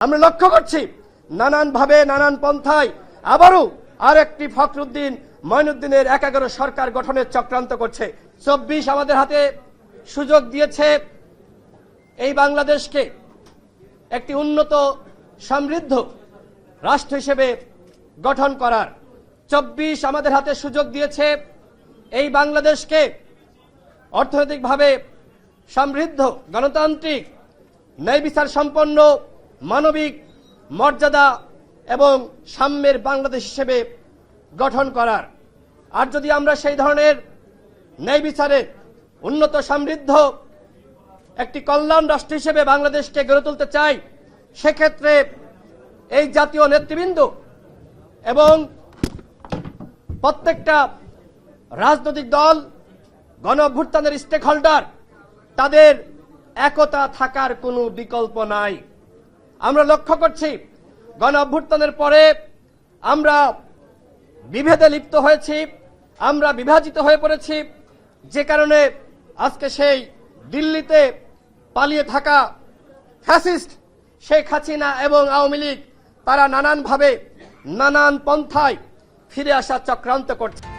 আমরা লক্ষ্য করছি নানানভাবে নানান পন্থায় আবারও আরেকটি ফখরুদ্দিন মঈনুদ্দিনের ১১ সরকার গঠনের চক্রান্ত করছে। ২৪ আমাদের হাতে সুযোগ দিয়েছে এই বাংলাদেশকে একটি উন্নত সমৃদ্ধ রাষ্ট্র হিসেবে গঠন করার। ২৪ আমাদের হাতে সুযোগ দিয়েছে এই বাংলাদেশকে অর্থনৈতিকভাবে সমৃদ্ধ, গণতান্ত্রিক, ন্যায় বিচার সম্পন্ন, মানবিক মর্যাদা এবং সাম্যের বাংলাদেশ হিসেবে গঠন করার। আর যদি আমরা সেই ধরনের ন্যায় বিচারের উন্নত সমৃদ্ধ একটি কল্যাণ রাষ্ট্র হিসেবে বাংলাদেশকে গড়ে তুলতে চাই, সেক্ষেত্রে এই জাতীয় নেতৃবৃন্দ এবং প্রত্যেকটা রাজনৈতিক দল, গণ অভ্যুত্থানের স্টেক হোল্ডার, তাদের একতা থাকার কোনো বিকল্প নাই। আমরা লক্ষ্য করছি গণ অভ্যুত্থানের পরে আমরা বিভেদে লিপ্ত হয়েছি, আমরা বিভাজিত হয়ে পড়েছি, যে কারণে আজকে সেই দিল্লিতে পালিয়ে থাকা ফ্যাসিস্ট শেখ হাসিনা এবং আওয়ামী লীগ তারা নানানভাবে নানান পন্থায় ফিরে আসার চক্রান্ত করছে।